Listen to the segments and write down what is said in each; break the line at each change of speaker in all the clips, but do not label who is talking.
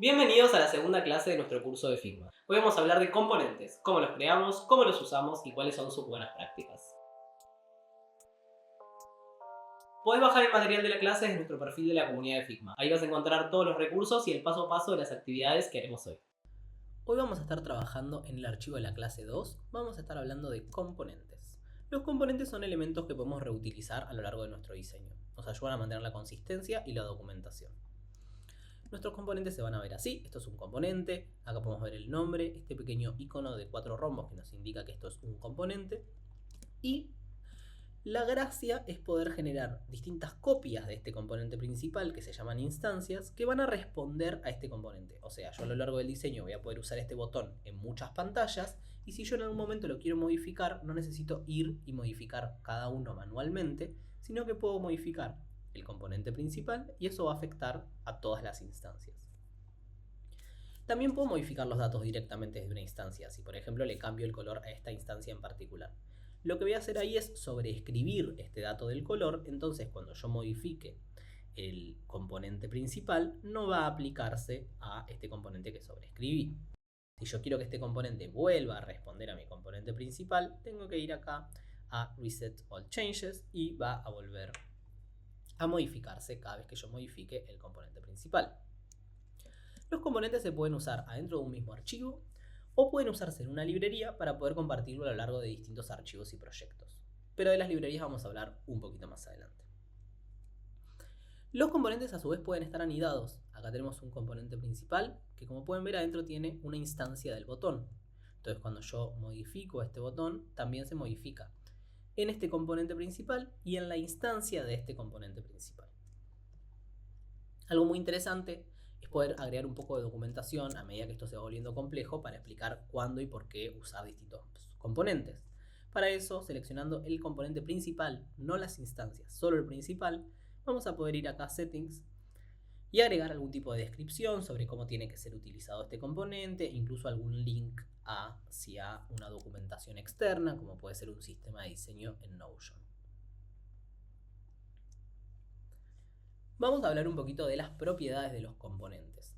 Bienvenidos a la segunda clase de nuestro curso de Figma. Hoy vamos a hablar de componentes, cómo los creamos, cómo los usamos y cuáles son sus buenas prácticas. Podés bajar el material de la clase desde nuestro perfil de la comunidad de Figma. Ahí vas a encontrar todos los recursos y el paso a paso de las actividades que haremos hoy. Hoy vamos a estar trabajando en el archivo de la clase 2. Vamos a estar hablando de componentes. Los componentes son elementos que podemos reutilizar a lo largo de nuestro diseño. Nos ayudan a mantener la consistencia y la documentación. Nuestros componentes se van a ver así. Esto es un componente, acá podemos ver el nombre, este pequeño icono de 4 rombos que nos indica que esto es un componente. Y la gracia es poder generar distintas copias de este componente principal, que se llaman instancias, que van a responder a este componente. O sea, yo a lo largo del diseño voy a poder usar este botón en muchas pantallas, y si yo en algún momento lo quiero modificar, no necesito ir y modificar cada uno manualmente, sino que puedo modificar el componente principal y eso va a afectar a todas las instancias. También puedo modificar los datos directamente desde una instancia, si por ejemplo le cambio el color a esta instancia en particular. Lo que voy a hacer ahí es sobreescribir este dato del color, entonces cuando yo modifique el componente principal no va a aplicarse a este componente que sobreescribí. Si yo quiero que este componente vuelva a responder a mi componente principal, tengo que ir acá a Reset All Changes y va a volver a modificarse cada vez que yo modifique el componente principal. Los componentes se pueden usar adentro de un mismo archivo o pueden usarse en una librería para poder compartirlo a lo largo de distintos archivos y proyectos. Pero de las librerías vamos a hablar un poquito más adelante. Los componentes a su vez pueden estar anidados. Acá tenemos un componente principal que, como pueden ver, adentro tiene una instancia del botón. Entonces cuando yo modifico este botón, también se modifica en este componente principal y en la instancia de este componente principal. Algo muy interesante es poder agregar un poco de documentación a medida que esto se va volviendo complejo para explicar cuándo y por qué usar distintos componentes. Para eso, seleccionando el componente principal, no las instancias, solo el principal, vamos a poder ir acá a Settings y agregar algún tipo de descripción sobre cómo tiene que ser utilizado este componente, incluso algún link hacia una documentación externa, como puede ser un sistema de diseño en Notion. Vamos a hablar un poquito de las propiedades de los componentes.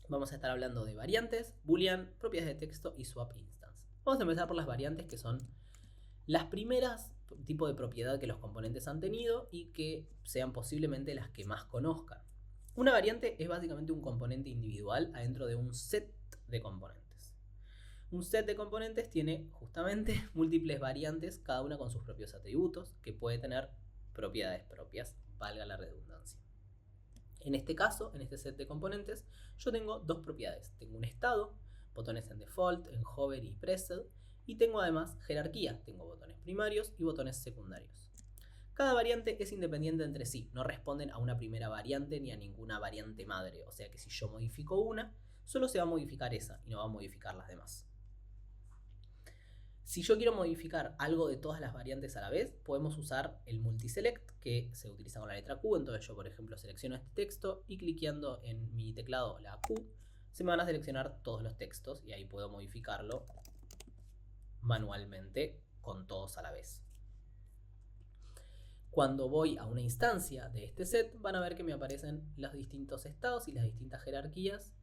Vamos a estar hablando de variantes, boolean, propiedades de texto y swap instance. Vamos a empezar por las variantes, que son las primeras tipo de propiedad que los componentes han tenido y que sean posiblemente las que más conozcan. Una variante es básicamente un componente individual adentro de un set de componentes. Un set de componentes tiene justamente múltiples variantes, cada una con sus propios atributos, que puede tener propiedades propias, valga la redundancia. En este caso, en este set de componentes, yo tengo dos propiedades. Tengo un estado, botones en default, en hover y pressed, y tengo además jerarquía. Tengo botones primarios y botones secundarios. Cada variante es independiente entre sí, no responden a una primera variante ni a ninguna variante madre. O sea que si yo modifico una, solo se va a modificar esa y no va a modificar las demás. Si yo quiero modificar algo de todas las variantes a la vez, podemos usar el multiselect, que se utiliza con la letra Q. Entonces yo, por ejemplo, selecciono este texto y cliqueando en mi teclado la Q, se me van a seleccionar todos los textos y ahí puedo modificarlo manualmente con todos a la vez. Cuando voy a una instancia de este set, van a ver que me aparecen los distintos estados y las distintas jerarquías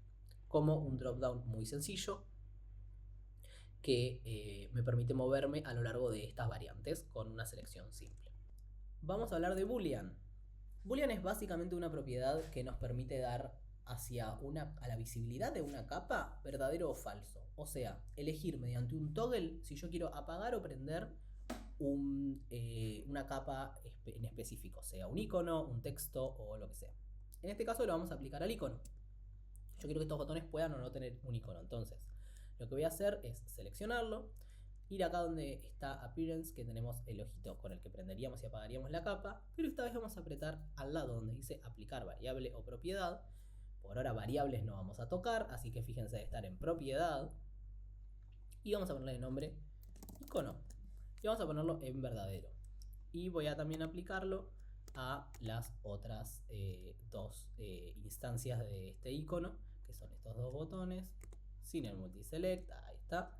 como un dropdown muy sencillo que me permite moverme a lo largo de estas variantes con una selección simple. Vamos a hablar de boolean. Boolean es básicamente una propiedad que nos permite dar a la visibilidad de una capa verdadero o falso. O sea, elegir mediante un toggle si yo quiero apagar o prender una capa en específico, sea un icono, un texto o lo que sea. En este caso lo vamos a aplicar al icono. Yo quiero que estos botones puedan o no tener un icono, entonces lo que voy a hacer es seleccionarlo, ir acá donde está Appearance, que tenemos el ojito con el que prenderíamos y apagaríamos la capa, pero esta vez vamos a apretar al lado donde dice aplicar variable o propiedad. Por ahora variables no vamos a tocar, así que fíjense de estar en propiedad. Y vamos a ponerle de nombre icono. Y vamos a ponerlo en verdadero. Y voy a también aplicarlo a las otras dos instancias de este icono, que son estos dos botones, sin el multiselect, ahí está.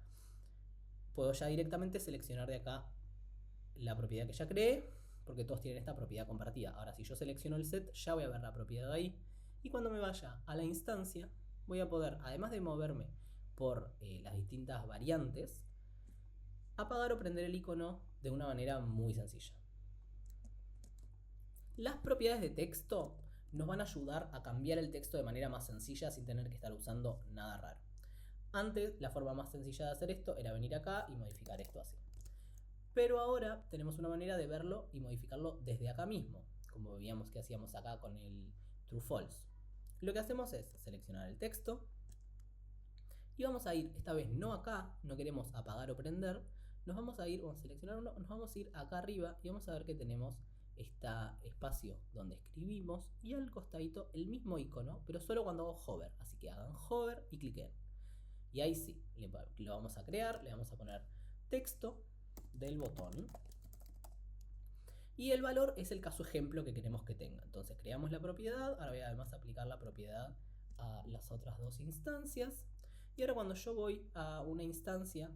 Puedo ya directamente seleccionar de acá la propiedad que ya creé, porque todos tienen esta propiedad compartida. Ahora, si yo selecciono el set, ya voy a ver la propiedad ahí. Y cuando me vaya a la instancia, voy a poder, además de moverme por las distintas variantes, apagar o prender el icono de una manera muy sencilla. Las propiedades de texto nos van a ayudar a cambiar el texto de manera más sencilla sin tener que estar usando nada raro. Antes, la forma más sencilla de hacer esto era venir acá y modificar esto así. Pero ahora tenemos una manera de verlo y modificarlo desde acá mismo, como veíamos que hacíamos acá con el true false. Lo que hacemos es seleccionar el texto y vamos a ir, esta vez no acá, no queremos apagar o prender, nos vamos a ir, vamos a seleccionar uno, nos vamos a ir acá arriba y vamos a ver que tenemos este espacio donde escribimos y al costadito el mismo icono, pero solo cuando hago hover. Así que hagan hover y cliquen. Y ahí sí, lo vamos a crear, le vamos a poner texto del botón. Y el valor es el caso ejemplo que queremos que tenga. Entonces creamos la propiedad, ahora voy a además aplicar la propiedad a las otras dos instancias. Y ahora cuando yo voy a una instancia,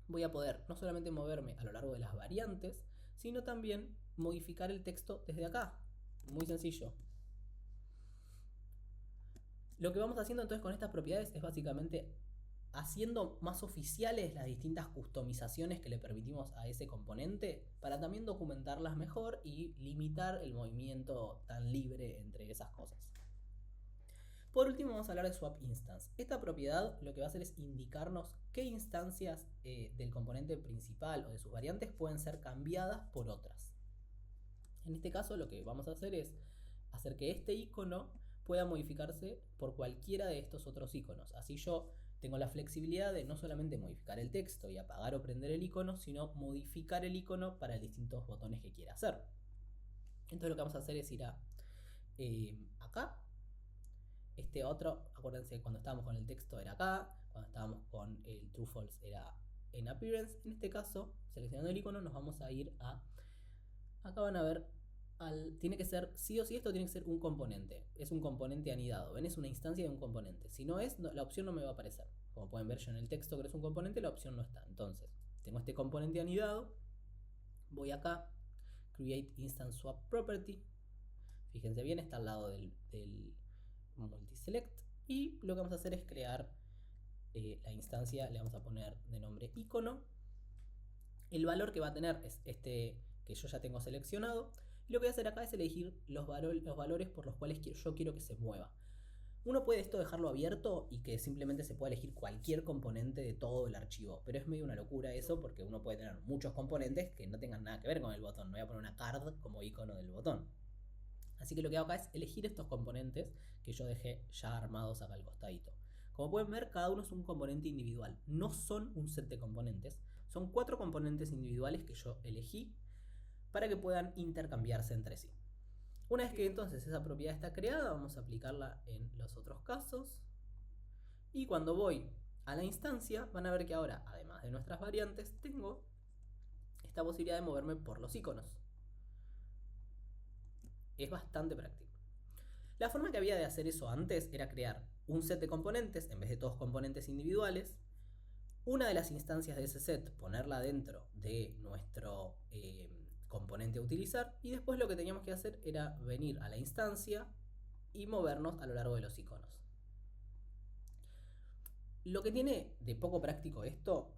voy a poder no solamente moverme a lo largo de las variantes, sino también modificar el texto desde acá. Muy sencillo. Lo que vamos haciendo entonces con estas propiedades es básicamente haciendo más oficiales las distintas customizaciones que le permitimos a ese componente para también documentarlas mejor y limitar el movimiento tan libre entre esas cosas. Por último vamos a hablar de swap instance. Esta propiedad lo que va a hacer es indicarnos qué instancias del componente principal o de sus variantes pueden ser cambiadas por otras. En este caso lo que vamos a hacer es hacer que este icono pueda modificarse por cualquiera de estos otros iconos. Así yo tengo la flexibilidad de no solamente modificar el texto y apagar o prender el icono, sino modificar el icono para distintos botones que quiera hacer. Entonces lo que vamos a hacer es ir a acá. Este otro, acuérdense que cuando estábamos con el texto era acá, cuando estábamos con el true false era en appearance. En este caso, seleccionando el icono, nos vamos a ir a... Acá van a ver, tiene que ser, sí o sí esto tiene que ser un componente. Es un componente anidado, ven, es una instancia de un componente. Si no es, la opción no me va a aparecer. Como pueden ver yo en el texto que es un componente, la opción no está. Entonces, tengo este componente anidado, voy acá, create instance swap property. Fíjense bien, está al lado del multiselect. Y lo que vamos a hacer es crear la instancia, le vamos a poner de nombre icono. El valor que va a tener es este que yo ya tengo seleccionado. Y lo que voy a hacer acá es elegir los valores por los cuales yo quiero que se mueva. Uno puede esto dejarlo abierto y que simplemente se pueda elegir cualquier componente de todo el archivo, pero es medio una locura eso porque uno puede tener muchos componentes que no tengan nada que ver con el botón. No voy a poner una card como icono del botón. Así que lo que hago acá es elegir estos componentes que yo dejé ya armados acá al costadito. Como pueden ver, cada uno es un componente individual. No son un set de componentes, son 4 componentes individuales que yo elegí para que puedan intercambiarse entre sí. Una vez que entonces esa propiedad está creada, vamos a aplicarla en los otros casos. Y cuando voy a la instancia, van a ver que ahora, además de nuestras variantes, tengo esta posibilidad de moverme por los iconos. Es bastante práctico. La forma que había de hacer eso antes era crear un set de componentes en vez de todos componentes individuales. Una de las instancias de ese set, ponerla dentro de nuestro componente a utilizar. Y después lo que teníamos que hacer era venir a la instancia y movernos a lo largo de los iconos. Lo que tiene de poco práctico esto,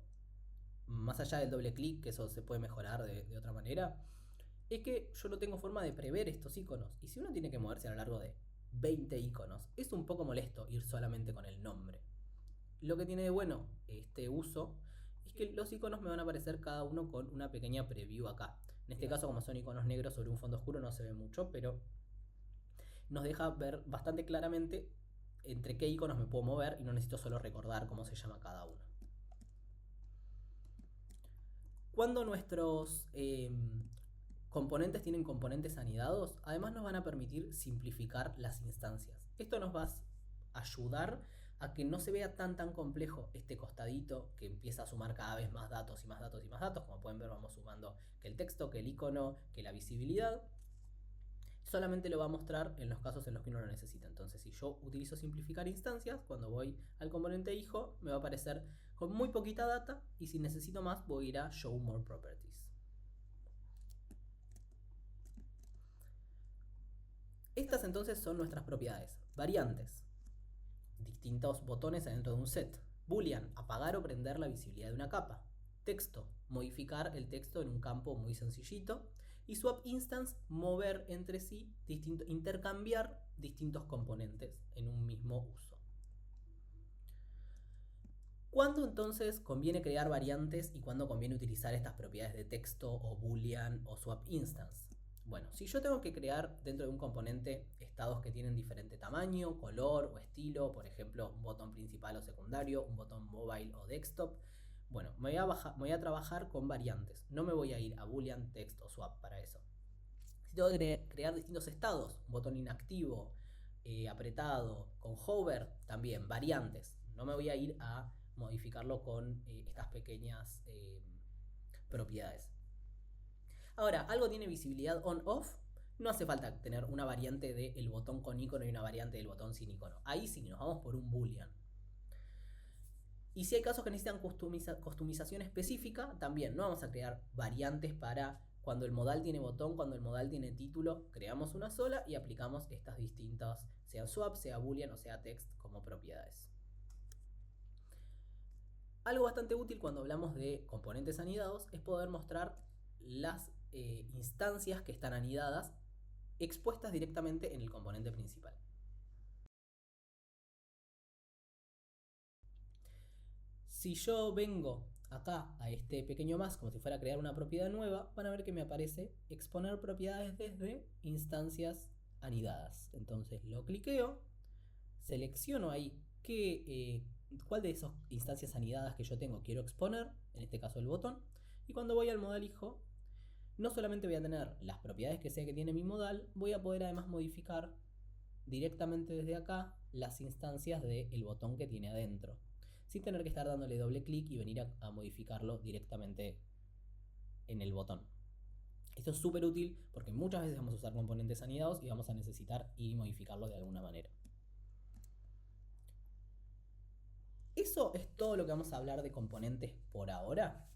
más allá del doble clic, que eso se puede mejorar de otra manera, es que yo no tengo forma de prever estos iconos. Y si uno tiene que moverse a lo largo de 20 iconos, es un poco molesto ir solamente con el nombre. Lo que tiene de bueno este uso es que los iconos me van a aparecer cada uno con una pequeña preview acá. En este caso, como son iconos negros sobre un fondo oscuro, no se ve mucho, pero nos deja ver bastante claramente entre qué iconos me puedo mover y no necesito solo recordar cómo se llama cada uno. Cuando nuestros componentes tienen componentes anidados, además nos van a permitir simplificar las instancias. Esto nos va a ayudar a que no se vea tan complejo este costadito que empieza a sumar cada vez más datos y más datos y más datos. Como pueden ver, vamos sumando que el texto, que el icono, que la visibilidad. Solamente lo va a mostrar en los casos en los que uno lo necesita. Entonces, si yo utilizo simplificar instancias, cuando voy al componente hijo, me va a aparecer con muy poquita data, y si necesito más, voy a ir a Show More Properties. Estas entonces son nuestras propiedades. Variantes, distintos botones dentro de un set. Boolean, apagar o prender la visibilidad de una capa. Texto, modificar el texto en un campo muy sencillito. Y swap instance, mover entre sí, intercambiar distintos componentes en un mismo uso. ¿Cuándo entonces conviene crear variantes y cuándo conviene utilizar estas propiedades de texto o boolean o swap instance? Bueno, si yo tengo que crear dentro de un componente estados que tienen diferente tamaño, color o estilo, por ejemplo, un botón principal o secundario, un botón mobile o desktop, bueno, me voy a trabajar con variantes. No me voy a ir a boolean, text o swap para eso. Si tengo que crear distintos estados, un botón inactivo, apretado, con hover, también variantes. No me voy a ir a modificarlo con estas pequeñas propiedades. Ahora, algo tiene visibilidad on-off, no hace falta tener una variante del botón con icono y una variante del botón sin icono. Ahí sí, nos vamos por un boolean. Y si hay casos que necesitan customización específica, también no vamos a crear variantes para cuando el modal tiene botón, cuando el modal tiene título, creamos una sola y aplicamos estas distintas, sea swap, sea boolean o sea text, como propiedades. Algo bastante útil cuando hablamos de componentes anidados es poder mostrar las instancias que están anidadas expuestas directamente en el componente principal. Si yo vengo acá a este pequeño más como si fuera a crear una propiedad nueva, van a ver que me aparece exponer propiedades desde instancias anidadas. Entonces lo cliqueo, selecciono ahí cuál de esas instancias anidadas que yo tengo quiero exponer, en este caso el botón, y cuando voy al modal hijo, no solamente voy a tener las propiedades que sé que tiene mi modal, voy a poder además modificar directamente desde acá las instancias del botón que tiene adentro, sin tener que estar dándole doble clic y venir a modificarlo directamente en el botón. Esto es súper útil porque muchas veces vamos a usar componentes anidados y vamos a necesitar ir y modificarlos de alguna manera. Eso es todo lo que vamos a hablar de componentes por ahora.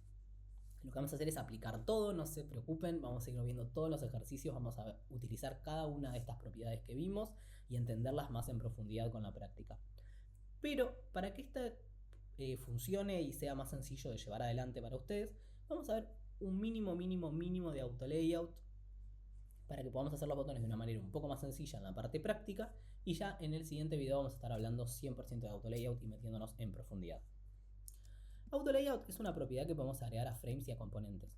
Lo que vamos a hacer es aplicar todo, no se preocupen, vamos a ir viendo todos los ejercicios, vamos a utilizar cada una de estas propiedades que vimos y entenderlas más en profundidad con la práctica. Pero para que esta funcione y sea más sencillo de llevar adelante para ustedes, vamos a ver un mínimo de auto layout para que podamos hacer los botones de una manera un poco más sencilla en la parte práctica, y ya en el siguiente video vamos a estar hablando 100% de auto layout y metiéndonos en profundidad. Auto layout es una propiedad que podemos agregar a frames y a componentes.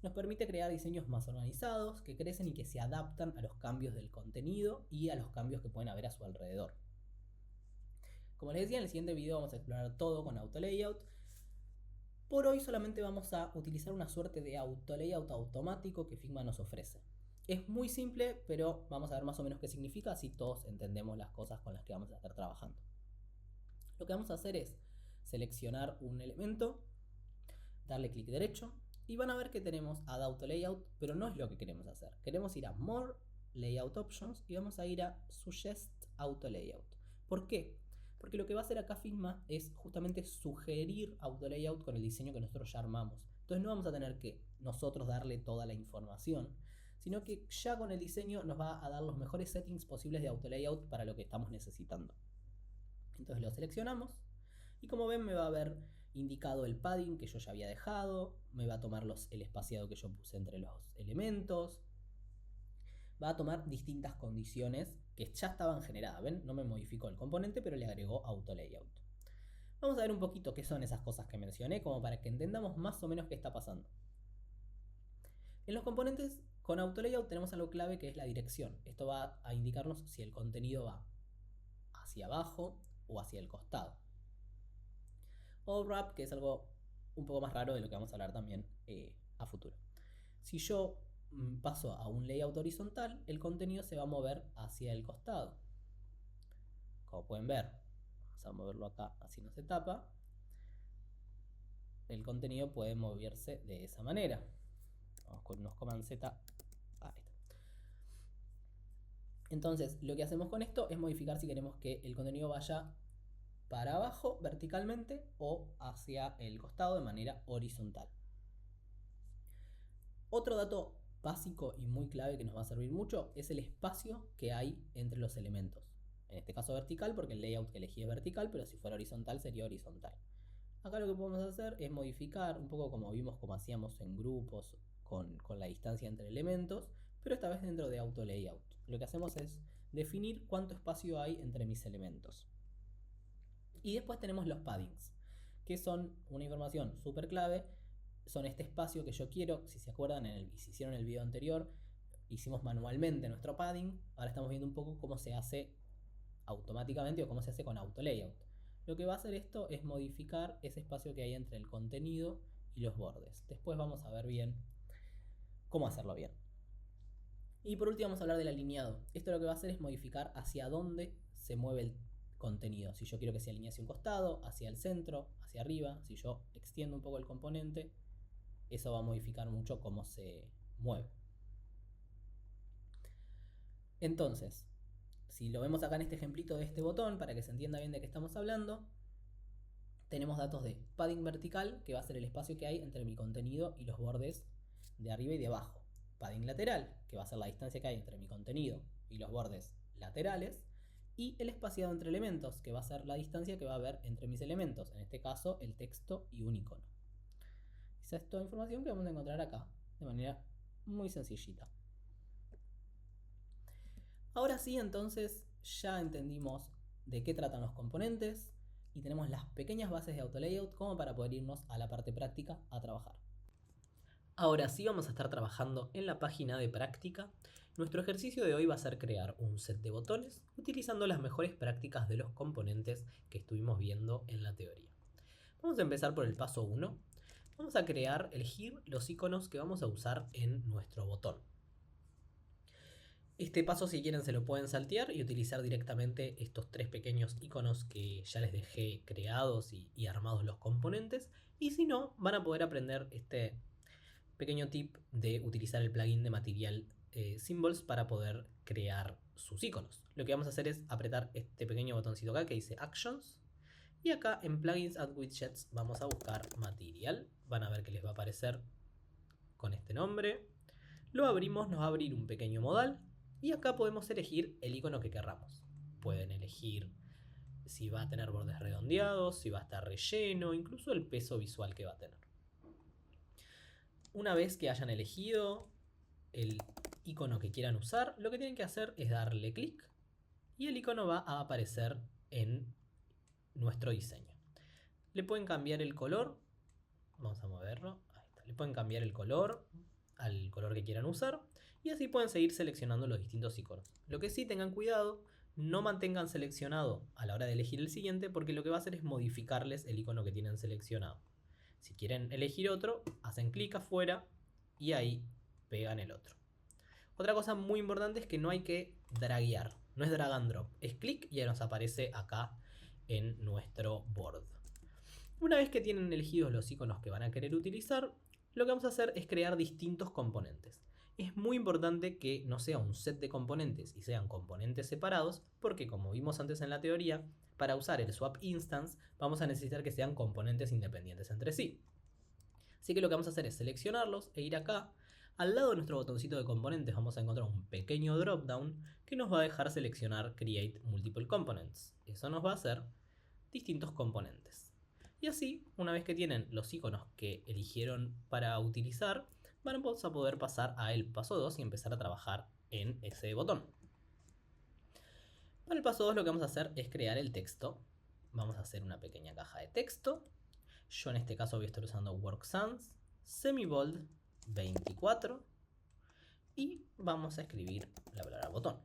Nos permite crear diseños más organizados, que crecen y que se adaptan a los cambios del contenido y a los cambios que pueden haber a su alrededor. Como les decía, en el siguiente video vamos a explorar todo con auto layout. Por hoy solamente vamos a utilizar una suerte de auto layout automático que Figma nos ofrece. Es muy simple, pero vamos a ver más o menos qué significa, así todos entendemos las cosas con las que vamos a estar trabajando. Lo que vamos a hacer es seleccionar un elemento, darle clic derecho y van a ver que tenemos Add Auto Layout, pero no es lo que queremos hacer. Queremos ir a More Layout Options y vamos a ir a Suggest Auto Layout. ¿Por qué? Porque lo que va a hacer acá Figma es justamente sugerir Auto Layout con el diseño que nosotros ya armamos. Entonces no vamos a tener que nosotros darle toda la información, sino que ya con el diseño nos va a dar los mejores settings posibles de Auto Layout para lo que estamos necesitando. Entonces lo seleccionamos y como ven me va a haber indicado el padding que yo ya había dejado, me va a tomar el espaciado que yo puse entre los elementos, va a tomar distintas condiciones que ya estaban generadas, ¿ven? No me modificó el componente, pero le agregó auto layout. Vamos a ver un poquito qué son esas cosas que mencioné, como para que entendamos más o menos qué está pasando. En los componentes con auto layout tenemos algo clave que es la dirección. Esto va a indicarnos si el contenido va hacia abajo o hacia el costado. Overwrap, que es algo un poco más raro de lo que vamos a hablar también a futuro. Si yo paso a un layout horizontal, el contenido se va a mover hacia el costado. Como pueden ver, vamos a moverlo acá, así no se tapa. El contenido puede moverse de esa manera. Vamos con unos Command Z. Ahí está. Entonces, lo que hacemos con esto es modificar si queremos que el contenido vaya para abajo verticalmente o hacia el costado de manera horizontal. Otro dato básico y muy clave que nos va a servir mucho es el espacio que hay entre los elementos. En este caso vertical, porque el layout que elegí es vertical, pero si fuera horizontal sería horizontal. Acá lo que podemos hacer es modificar, un poco como vimos como hacíamos en grupos con la distancia entre elementos, pero esta vez dentro de auto layout. Lo que hacemos es definir cuánto espacio hay entre mis elementos. Y después tenemos los paddings, que son una información súper clave. Son este espacio que yo quiero. Si se acuerdan, si hicieron el video anterior, hicimos manualmente nuestro padding. Ahora estamos viendo un poco cómo se hace automáticamente o cómo se hace con auto layout. Lo que va a hacer esto es modificar ese espacio que hay entre el contenido y los bordes. Después vamos a ver bien cómo hacerlo bien. Y por último vamos a hablar del alineado. Esto lo que va a hacer es modificar hacia dónde se mueve el contenido. Si yo quiero que se alinee hacia un costado, hacia el centro, hacia arriba. Si yo extiendo un poco el componente, eso va a modificar mucho cómo se mueve. Entonces, si lo vemos acá en este ejemplito de este botón, para que se entienda bien de qué estamos hablando, tenemos datos de padding vertical, que va a ser el espacio que hay entre mi contenido y los bordes de arriba y de abajo. Padding lateral, que va a ser la distancia que hay entre mi contenido y los bordes laterales. Y el espaciado entre elementos, que va a ser la distancia que va a haber entre mis elementos, en este caso el texto y un icono. Esa es toda información que vamos a encontrar acá, de manera muy sencillita. Ahora sí, entonces ya entendimos de qué tratan los componentes y tenemos las pequeñas bases de AutoLayout como para poder irnos a la parte práctica a trabajar. Ahora sí vamos a estar trabajando en la página de práctica. Nuestro ejercicio de hoy va a ser crear un set de botones utilizando las mejores prácticas de los componentes que estuvimos viendo en la teoría. Vamos a empezar por el paso 1. Vamos a elegir los iconos que vamos a usar en nuestro botón. Este paso, si quieren, se lo pueden saltear y utilizar directamente estos tres pequeños iconos que ya les dejé creados y armados los componentes. Y si no, van a poder aprender este pequeño tip de utilizar el plugin de Material Symbols para poder crear sus iconos. Lo que vamos a hacer es apretar este pequeño botoncito acá que dice Actions. Y acá en Plugins Add Widgets vamos a buscar Material. Van a ver que les va a aparecer con este nombre. Lo abrimos, nos va a abrir un pequeño modal. Y acá podemos elegir el icono que querramos. Pueden elegir si va a tener bordes redondeados, si va a estar relleno, incluso el peso visual que va a tener. Una vez que hayan elegido el icono que quieran usar, lo que tienen que hacer es darle clic y el icono va a aparecer en nuestro diseño. Le pueden cambiar el color. Vamos a moverlo. Ahí está. Le pueden cambiar el color al color que quieran usar y así pueden seguir seleccionando los distintos iconos. Lo que sí, tengan cuidado, no mantengan seleccionado a la hora de elegir el siguiente, porque lo que va a hacer es modificarles el icono que tienen seleccionado. Si quieren elegir otro, hacen clic afuera y ahí pegan el otro. Otra cosa muy importante es que no hay que draguear, no es drag and drop, es clic y ya nos aparece acá en nuestro board. Una vez que tienen elegidos los iconos que van a querer utilizar, lo que vamos a hacer es crear distintos componentes. Es muy importante que no sea un set de componentes y sean componentes separados, porque como vimos antes en la teoría, para usar el swap instance vamos a necesitar que sean componentes independientes entre sí. Así que lo que vamos a hacer es seleccionarlos e ir acá. Al lado de nuestro botoncito de componentes vamos a encontrar un pequeño dropdown que nos va a dejar seleccionar Create Multiple Components. Eso nos va a hacer distintos componentes. Y así, una vez que tienen los iconos que eligieron para utilizar, vamos a poder pasar al paso 2 y empezar a trabajar en ese botón. Para el paso 2 lo que vamos a hacer es crear el texto. Vamos a hacer una pequeña caja de texto. Yo en este caso voy a estar usando Work Sans, Semibold 24 y vamos a escribir la palabra botón.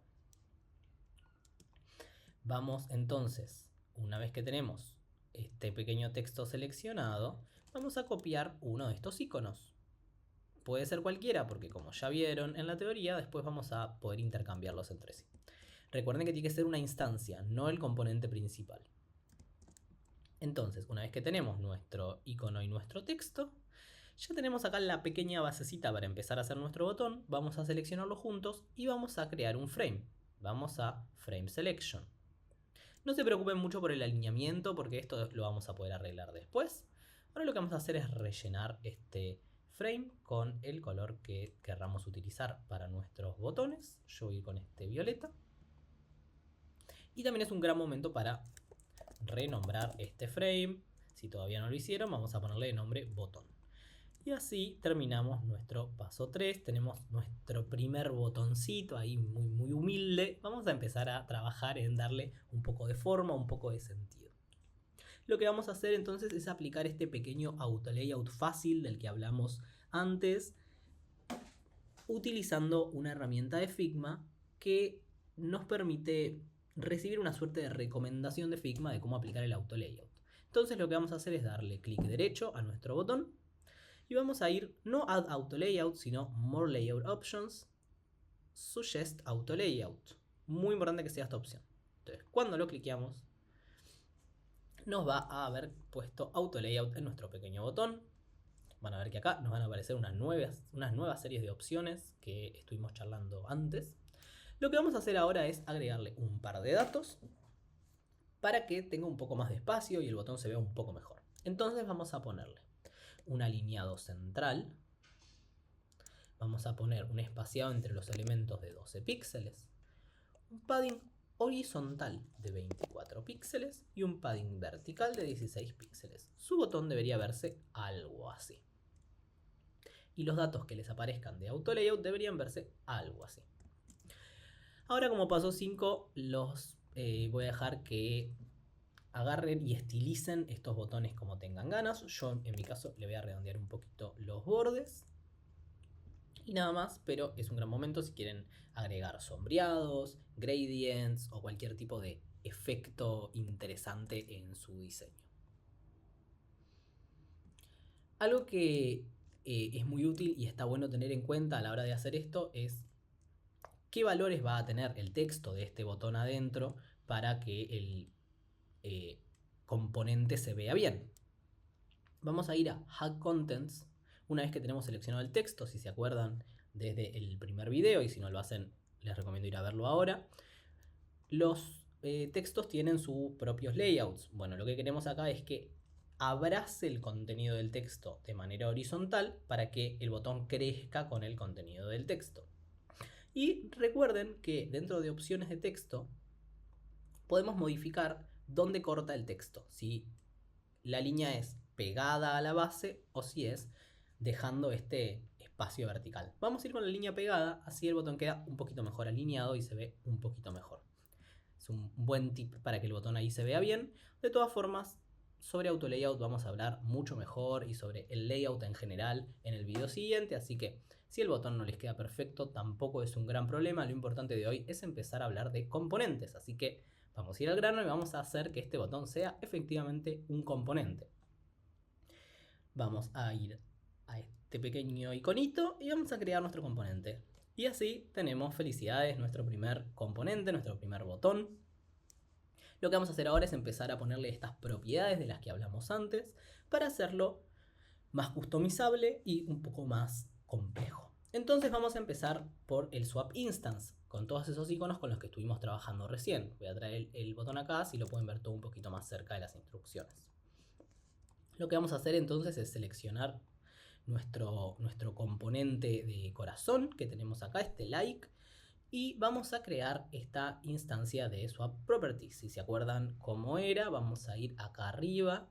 Vamos entonces, una vez que tenemos este pequeño texto seleccionado, vamos a copiar uno de estos iconos. Puede ser cualquiera porque, como ya vieron en la teoría, después vamos a poder intercambiarlos entre sí. Recuerden que tiene que ser una instancia, no el componente principal. Entonces, una vez que tenemos nuestro icono y nuestro texto, ya tenemos acá la pequeña basecita para empezar a hacer nuestro botón. Vamos a seleccionarlo juntos y vamos a crear un frame. Vamos a Frame Selection. No se preocupen mucho por el alineamiento porque esto lo vamos a poder arreglar después. Ahora lo que vamos a hacer es rellenar este frame con el color que querramos utilizar para nuestros botones. Yo voy a ir con este violeta. Y también es un gran momento para renombrar este frame. Si todavía no lo hicieron, vamos a ponerle de nombre botón. Y así terminamos nuestro paso 3. Tenemos nuestro primer botoncito ahí muy humilde. Vamos a empezar a trabajar en darle un poco de forma, un poco de sentido. Lo que vamos a hacer entonces es aplicar este pequeño auto layout fácil del que hablamos antes, utilizando una herramienta de Figma que nos permite recibir una suerte de recomendación de Figma de cómo aplicar el auto layout. Entonces lo que vamos a hacer es darle clic derecho a nuestro botón y vamos a ir no Add Auto Layout, sino More Layout Options, Suggest Auto Layout. Muy importante que sea esta opción. Entonces, cuando lo cliqueamos, nos va a haber puesto Auto Layout en nuestro pequeño botón. Van a ver que acá nos van a aparecer unas nuevas series de opciones que estuvimos charlando antes. Lo que vamos a hacer ahora es agregarle un par de datos para que tenga un poco más de espacio y el botón se vea un poco mejor. Entonces vamos a ponerle un alineado central. Vamos a poner un espaciado entre los elementos de 12 píxeles. Un padding horizontal de 24 píxeles y un padding vertical de 16 píxeles. Su botón debería verse algo así. Y los datos que les aparezcan de auto layout deberían verse algo así. Ahora, como paso 5, los voy a dejar que agarren y estilicen estos botones como tengan ganas. Yo en mi caso le voy a redondear un poquito los bordes. Y nada más, pero es un gran momento si quieren agregar sombreados, gradients o cualquier tipo de efecto interesante en su diseño. Algo que es muy útil y está bueno tener en cuenta a la hora de hacer esto es qué valores va a tener el texto de este botón adentro para que el componente se vea bien. Vamos a ir a Add Contents. Una vez que tenemos seleccionado el texto, si se acuerdan desde el primer video, y si no lo hacen les recomiendo ir a verlo ahora, los textos tienen sus propios layouts. Bueno, lo que queremos acá es que abrace el contenido del texto de manera horizontal para que el botón crezca con el contenido del texto. Y recuerden que dentro de opciones de texto podemos modificar dónde corta el texto, si la línea es pegada a la base o si es dejando este espacio vertical. Vamos a ir con la línea pegada, así el botón queda un poquito mejor alineado y se ve un poquito mejor. Es un buen tip para que el botón ahí se vea bien. De todas formas, sobre auto layout vamos a hablar mucho mejor y sobre el layout en general en el video siguiente, así que si el botón no les queda perfecto tampoco es un gran problema. Lo importante de hoy es empezar a hablar de componentes, así que vamos a ir al grano y vamos a hacer que este botón sea efectivamente un componente. Vamos a ir a este pequeño iconito y vamos a crear nuestro componente. Y así tenemos, felicidades, nuestro primer componente, nuestro primer botón. Lo que vamos a hacer ahora es empezar a ponerle estas propiedades de las que hablamos antes para hacerlo más customizable y un poco más complejo. Entonces vamos a empezar por el swap instance, con todos esos iconos con los que estuvimos trabajando recién. Voy a traer el botón acá, así lo pueden ver todo un poquito más cerca de las instrucciones. Lo que vamos a hacer entonces es seleccionar nuestro componente de corazón que tenemos acá, este like, y vamos a crear esta instancia de swap properties. Si se acuerdan cómo era, vamos a ir acá arriba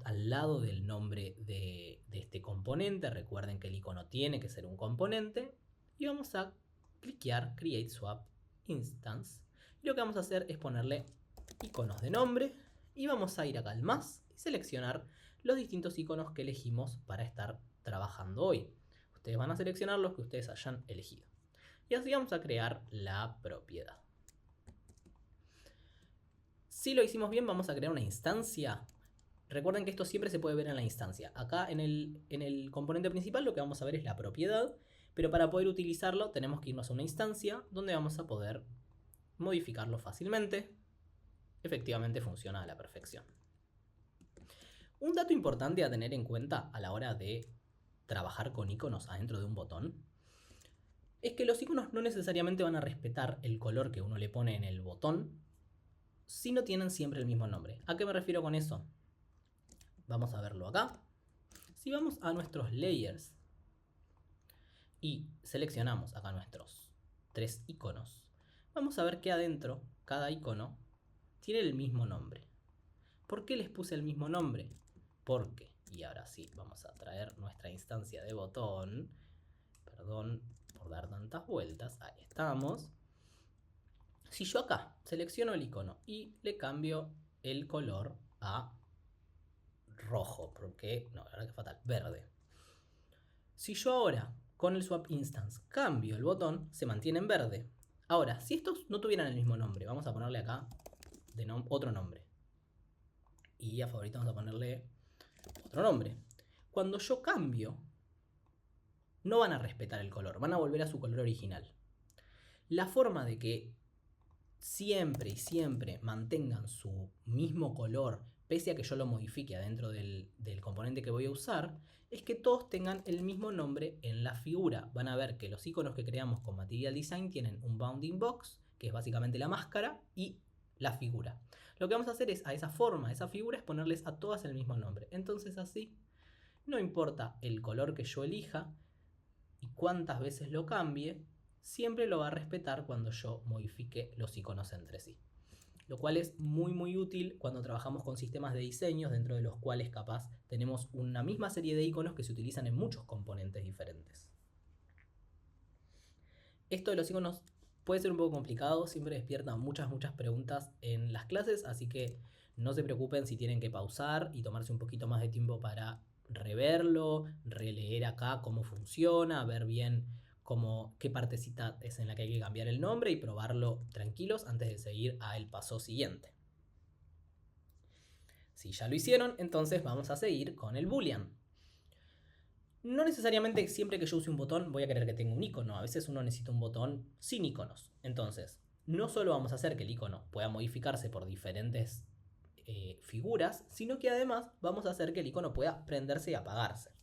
al lado del nombre de este componente. Recuerden que el icono tiene que ser un componente y vamos a cliquear Create Swap Instance. Y lo que vamos a hacer es ponerle iconos de nombre y vamos a ir acá al más y seleccionar los distintos iconos que elegimos para estar trabajando hoy. Ustedes van a seleccionar los que ustedes hayan elegido. Y así vamos a crear la propiedad. Si lo hicimos bien, vamos a crear una instancia. Recuerden que esto siempre se puede ver en la instancia. Acá en el componente principal lo que vamos a ver es la propiedad, pero para poder utilizarlo tenemos que irnos a una instancia donde vamos a poder modificarlo fácilmente. Efectivamente funciona a la perfección. Un dato importante a tener en cuenta a la hora de trabajar con iconos adentro de un botón es que los iconos no necesariamente van a respetar el color que uno le pone en el botón si no tienen siempre el mismo nombre. ¿A qué me refiero con eso? Vamos a verlo acá. Si vamos a nuestros layers y seleccionamos acá nuestros 3 iconos, vamos a ver que adentro cada icono tiene el mismo nombre. ¿Por qué les puse el mismo nombre? Porque, y ahora sí, vamos a traer nuestra instancia de botón. Perdón por dar tantas vueltas, ahí estamos. Si yo acá selecciono el icono y le cambio el color a rojo, porque, no, la verdad que es fatal, verde. Si yo ahora, con el swap instance, cambio el botón, se mantiene en verde. Ahora, si estos no tuvieran el mismo nombre, vamos a ponerle acá otro nombre. Y a favorito vamos a ponerle otro nombre. Cuando yo cambio, no van a respetar el color, van a volver a su color original. La forma de que siempre y siempre mantengan su mismo color, pese a que yo lo modifique adentro del componente que voy a usar, es que todos tengan el mismo nombre en la figura. Van a ver que los iconos que creamos con Material Design tienen un bounding box, que es básicamente la máscara, y la figura. Lo que vamos a hacer es a esa forma, a esa figura, es ponerles a todas el mismo nombre. Entonces así, no importa el color que yo elija y cuántas veces lo cambie, siempre lo va a respetar cuando yo modifique los iconos entre sí. Lo cual es muy útil cuando trabajamos con sistemas de diseños dentro de los cuales capaz tenemos una misma serie de iconos que se utilizan en muchos componentes diferentes. Esto de los iconos puede ser un poco complicado, siempre despierta muchas preguntas en las clases, así que no se preocupen si tienen que pausar y tomarse un poquito más de tiempo para reverlo, releer acá cómo funciona, ver bien qué partecita es en la que hay que cambiar el nombre y probarlo tranquilos antes de seguir al paso siguiente. Si ya lo hicieron, entonces vamos a seguir con el boolean. No necesariamente siempre que yo use un botón voy a querer que tenga un icono. A veces uno necesita un botón sin iconos. Entonces, no solo vamos a hacer que el icono pueda modificarse por diferentes figuras, sino que además vamos a hacer que el icono pueda prenderse y apagarse.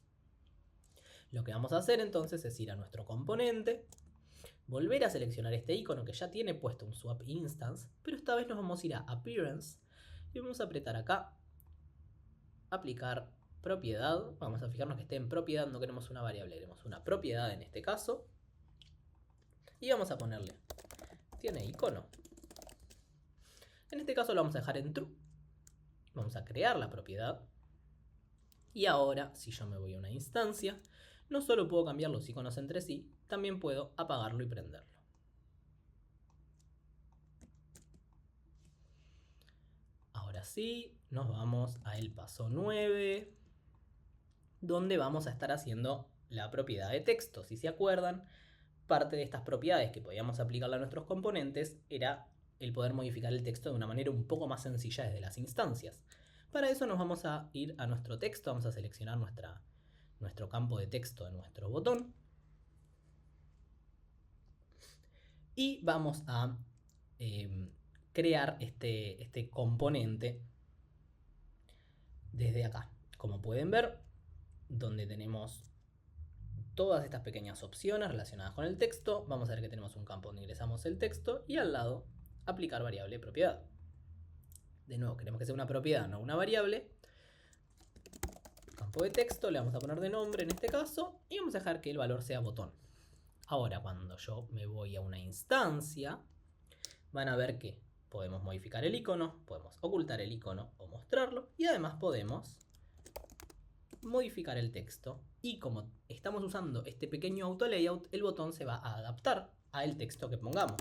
Lo que vamos a hacer entonces es ir a nuestro componente, volver a seleccionar este icono que ya tiene puesto un swap instance, pero esta vez nos vamos a ir a Appearance y vamos a apretar acá, aplicar propiedad. Vamos a fijarnos que esté en propiedad, no queremos una variable, queremos una propiedad en este caso. Y vamos a ponerle, tiene icono. En este caso lo vamos a dejar en true. Vamos a crear la propiedad. Y ahora, si yo me voy a una instancia, no solo puedo cambiar los iconos entre sí, también puedo apagarlo y prenderlo. Ahora sí, nos vamos al paso 9, donde vamos a estar haciendo la propiedad de texto. Si se acuerdan, parte de estas propiedades que podíamos aplicarle a nuestros componentes era el poder modificar el texto de una manera un poco más sencilla desde las instancias. Para eso nos vamos a ir a nuestro texto, vamos a seleccionar nuestro campo de texto de nuestro botón. Y vamos a crear este componente desde acá. Como pueden ver, donde tenemos todas estas pequeñas opciones relacionadas con el texto, vamos a ver que tenemos un campo donde ingresamos el texto y al lado aplicar variable propiedad. De nuevo, queremos que sea una propiedad, no una variable. Campo de texto, le vamos a poner de nombre en este caso y vamos a dejar que el valor sea botón. Ahora, cuando yo me voy a una instancia, van a ver que podemos modificar el icono, podemos ocultar el icono o mostrarlo y además podemos modificar el texto. Y como estamos usando este pequeño auto layout, el botón se va a adaptar al texto que pongamos,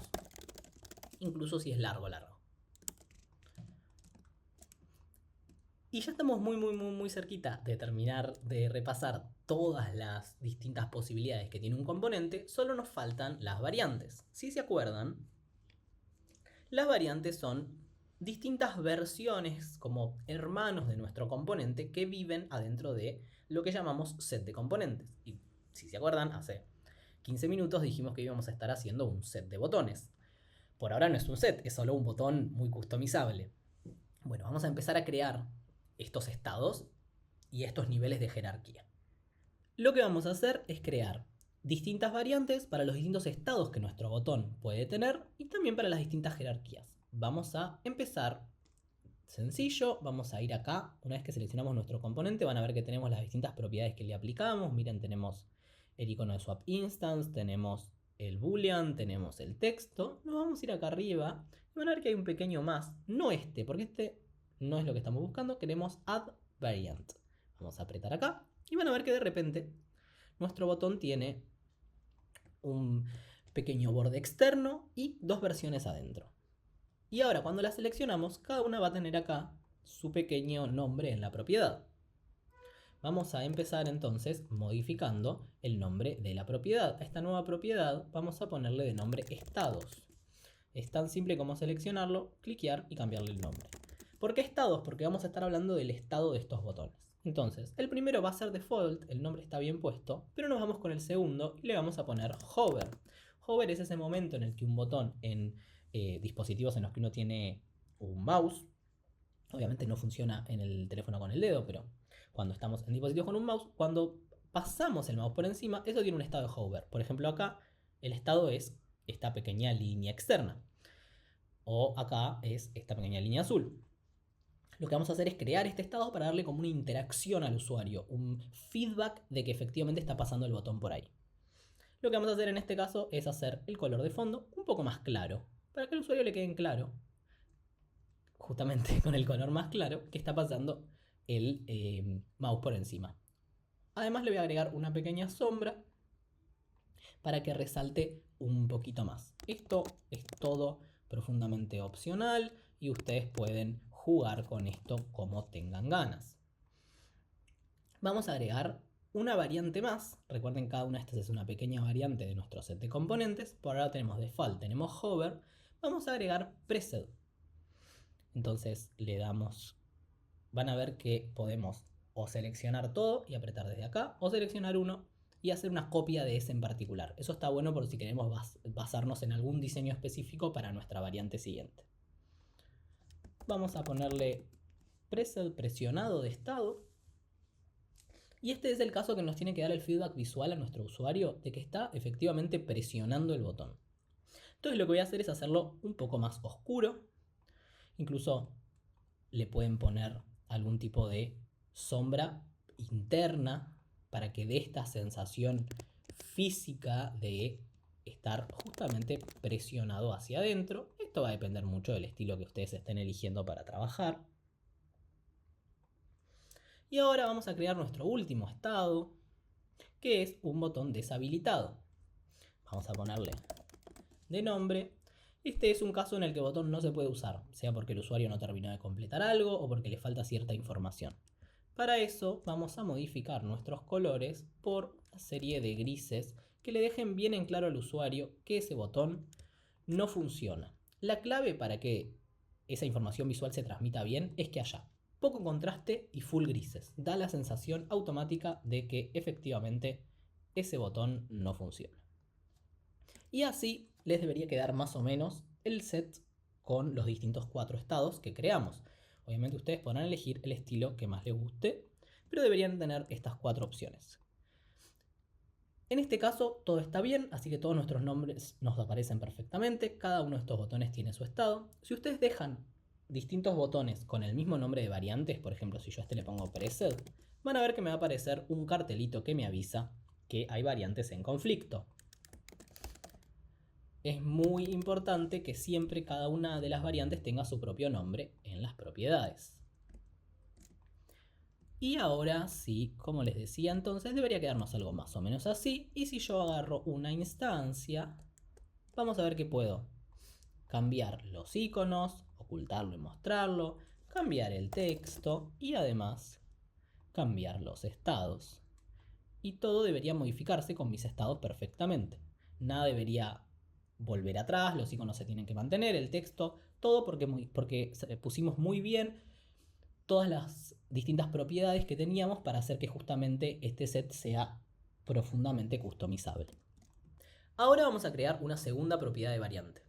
incluso si es largo. Y ya estamos muy cerquita de terminar de repasar todas las distintas posibilidades que tiene un componente. Solo nos faltan las variantes. Si se acuerdan, las variantes son distintas versiones como hermanos de nuestro componente que viven adentro de lo que llamamos set de componentes. Y si se acuerdan, hace 15 minutos dijimos que íbamos a estar haciendo un set de botones. Por ahora no es un set, es solo un botón muy customizable. Bueno, vamos a empezar a crear estos estados y estos niveles de jerarquía. Lo que vamos a hacer es crear distintas variantes para los distintos estados que nuestro botón puede tener y también para las distintas jerarquías. Vamos a empezar sencillo, vamos a ir acá. Una vez que seleccionamos nuestro componente, van a ver que tenemos las distintas propiedades que le aplicamos. Miren, tenemos el icono de swap instance, tenemos el boolean, tenemos el texto. Nos vamos a ir acá arriba y van a ver que hay un pequeño más. No este, porque este no es lo que estamos buscando. Queremos add variant. Vamos a apretar acá y van a ver que de repente nuestro botón tiene un pequeño borde externo y dos versiones adentro. Y ahora cuando la seleccionamos, cada una va a tener acá su pequeño nombre en la propiedad. Vamos a empezar entonces modificando el nombre de la propiedad. A esta nueva propiedad vamos a ponerle de nombre estados. Es tan simple como seleccionarlo, cliquear y cambiarle el nombre. ¿Por qué estados? Porque vamos a estar hablando del estado de estos botones. Entonces, el primero va a ser default, el nombre está bien puesto, pero nos vamos con el segundo y le vamos a poner hover. Hover es ese momento en el que un botón en dispositivos en los que uno tiene un mouse, obviamente no funciona en el teléfono con el dedo, pero cuando estamos en dispositivos con un mouse, cuando pasamos el mouse por encima, eso tiene un estado de hover. Por ejemplo, acá el estado es esta pequeña línea externa, o acá es esta pequeña línea azul. Lo que vamos a hacer es crear este estado para darle como una interacción al usuario, un feedback de que efectivamente está pasando el botón por ahí. Lo que vamos a hacer en este caso es hacer el color de fondo un poco más claro, para que al usuario le quede claro, justamente con el color más claro, que está pasando el mouse por encima. Además le voy a agregar una pequeña sombra para que resalte un poquito más. Esto es todo profundamente opcional y ustedes pueden jugar con esto como tengan ganas. Vamos a agregar una variante más. Recuerden, cada una de estas es una pequeña variante de nuestro set de componentes. Por ahora tenemos default, tenemos hover. Vamos a agregar preset. Entonces le damos, van a ver que podemos o seleccionar todo y apretar desde acá, o seleccionar uno y hacer una copia de ese en particular. Eso está bueno por si queremos basarnos en algún diseño específico para nuestra variante siguiente. Vamos a ponerle preset presionado de estado. Y este es el caso que nos tiene que dar el feedback visual a nuestro usuario de que está efectivamente presionando el botón. Entonces lo que voy a hacer es hacerlo un poco más oscuro. Incluso le pueden poner algún tipo de sombra interna para que dé esta sensación física de estar justamente presionado hacia adentro. Esto va a depender mucho del estilo que ustedes estén eligiendo para trabajar. Y ahora vamos a crear nuestro último estado, que es un botón deshabilitado. Vamos a ponerle de nombre. Este es un caso en el que el botón no se puede usar, sea porque el usuario no terminó de completar algo o porque le falta cierta información. Para eso vamos a modificar nuestros colores por una serie de grises que le dejen bien en claro al usuario que ese botón no funciona. La clave para que esa información visual se transmita bien es que haya poco contraste y full grises. Da la sensación automática de que efectivamente ese botón no funciona. Y así les debería quedar más o menos el set con los distintos 4 estados que creamos. Obviamente ustedes podrán elegir el estilo que más les guste, pero deberían tener estas 4 opciones. En este caso todo está bien, así que todos nuestros nombres nos aparecen perfectamente. Cada uno de estos botones tiene su estado. Si ustedes dejan distintos botones con el mismo nombre de variantes, por ejemplo, si yo a este le pongo preset, van a ver que me va a aparecer un cartelito que me avisa que hay variantes en conflicto. Es muy importante que siempre cada una de las variantes tenga su propio nombre en las propiedades. Y ahora sí, como les decía entonces, debería quedarnos algo más o menos así. Y si yo agarro una instancia, vamos a ver que puedo cambiar los iconos, ocultarlo y mostrarlo, cambiar el texto y además cambiar los estados. Y todo debería modificarse con mis estados perfectamente. Nada debería volver atrás, los iconos se tienen que mantener, el texto, todo porque pusimos muy bien todas las distintas propiedades que teníamos para hacer que justamente este set sea profundamente customizable. Ahora vamos a crear una segunda propiedad de variante.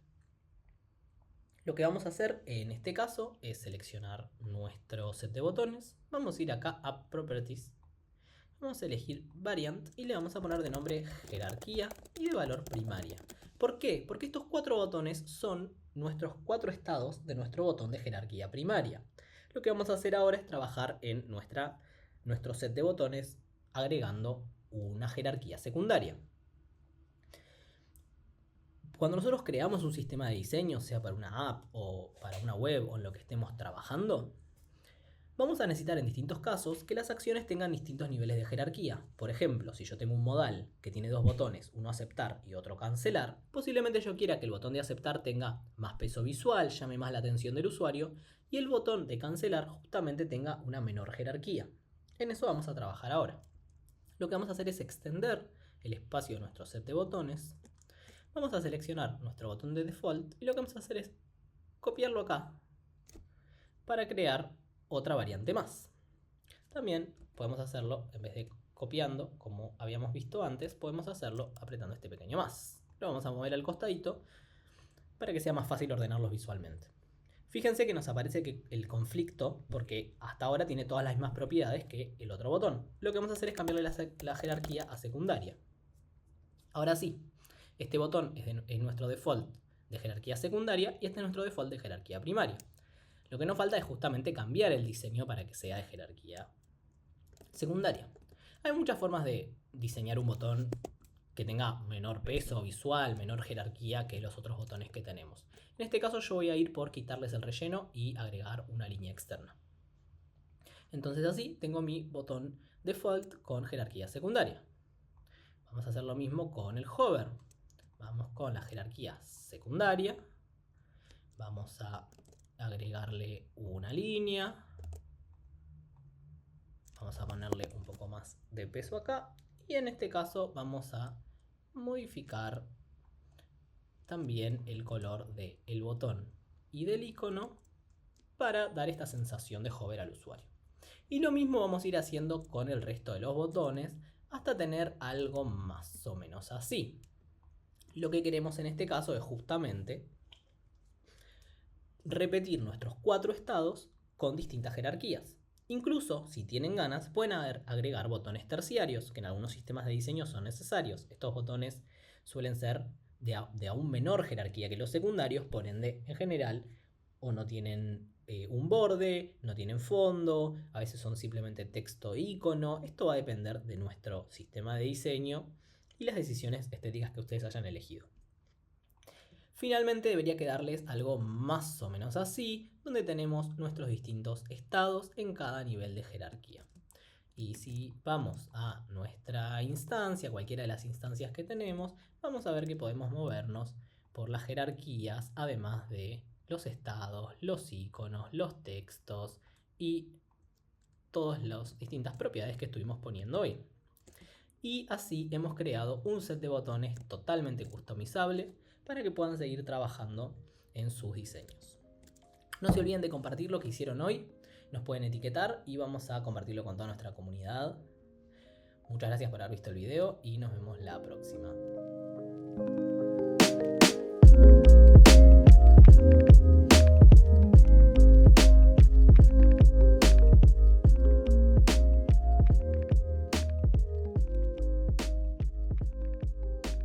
Lo que vamos a hacer en este caso es seleccionar nuestro set de botones. Vamos a ir acá a Properties. Vamos a elegir Variant y le vamos a poner de nombre Jerarquía y de valor primaria. ¿Por qué? Porque estos 4 botones son nuestros 4 estados de nuestro botón de jerarquía primaria. Lo que vamos a hacer ahora es trabajar en nuestro set de botones agregando una jerarquía secundaria. Cuando nosotros creamos un sistema de diseño, sea para una app o para una web o en lo que estemos trabajando, vamos a necesitar en distintos casos que las acciones tengan distintos niveles de jerarquía. Por ejemplo, si yo tengo un modal que tiene dos botones, uno aceptar y otro cancelar, posiblemente yo quiera que el botón de aceptar tenga más peso visual, llame más la atención del usuario, y el botón de cancelar justamente tenga una menor jerarquía. En eso vamos a trabajar ahora. Lo que vamos a hacer es extender el espacio de nuestro set de botones. Vamos a seleccionar nuestro botón de default y lo que vamos a hacer es copiarlo acá para crear otra variante más. También podemos hacerlo, en vez de copiando, como habíamos visto antes, podemos hacerlo apretando este pequeño más. Lo vamos a mover al costadito para que sea más fácil ordenarlos visualmente. Fíjense que nos aparece que el conflicto, porque hasta ahora tiene todas las mismas propiedades que el otro botón. Lo que vamos a hacer es cambiarle la jerarquía a secundaria. Ahora sí, este botón es nuestro default de jerarquía secundaria y este es nuestro default de jerarquía primaria. Lo que nos falta es justamente cambiar el diseño para que sea de jerarquía secundaria. Hay muchas formas de diseñar un botón que tenga menor peso visual, menor jerarquía que los otros botones que tenemos. En este caso yo voy a ir por quitarles el relleno y agregar una línea externa. Entonces así tengo mi botón default con jerarquía secundaria. Vamos a hacer lo mismo con el hover. Vamos con la jerarquía secundaria. Vamos a agregarle una línea. Vamos a ponerle un poco más de peso acá. Y en este caso vamos a modificar también el color del botón y del icono para dar esta sensación de hover al usuario. Y lo mismo vamos a ir haciendo con el resto de los botones hasta tener algo más o menos así. Lo que queremos en este caso es justamente repetir nuestros 4 estados con distintas jerarquías. Incluso, si tienen ganas, pueden agregar botones terciarios, que en algunos sistemas de diseño son necesarios. Estos botones suelen ser de aún menor jerarquía que los secundarios, por ende, en general, o no tienen un borde, no tienen fondo, a veces son simplemente texto e icono. Esto va a depender de nuestro sistema de diseño y las decisiones estéticas que ustedes hayan elegido. Finalmente debería quedarles algo más o menos así, donde tenemos nuestros distintos estados en cada nivel de jerarquía. Y si vamos a nuestra instancia, cualquiera de las instancias que tenemos, vamos a ver que podemos movernos por las jerarquías, además de los estados, los iconos, los textos y todas las distintas propiedades que estuvimos poniendo hoy. Y así hemos creado un set de botones totalmente customizable para que puedan seguir trabajando en sus diseños. No se olviden de compartir lo que hicieron hoy, nos pueden etiquetar y vamos a compartirlo con toda nuestra comunidad. Muchas gracias por haber visto el video y nos vemos la próxima.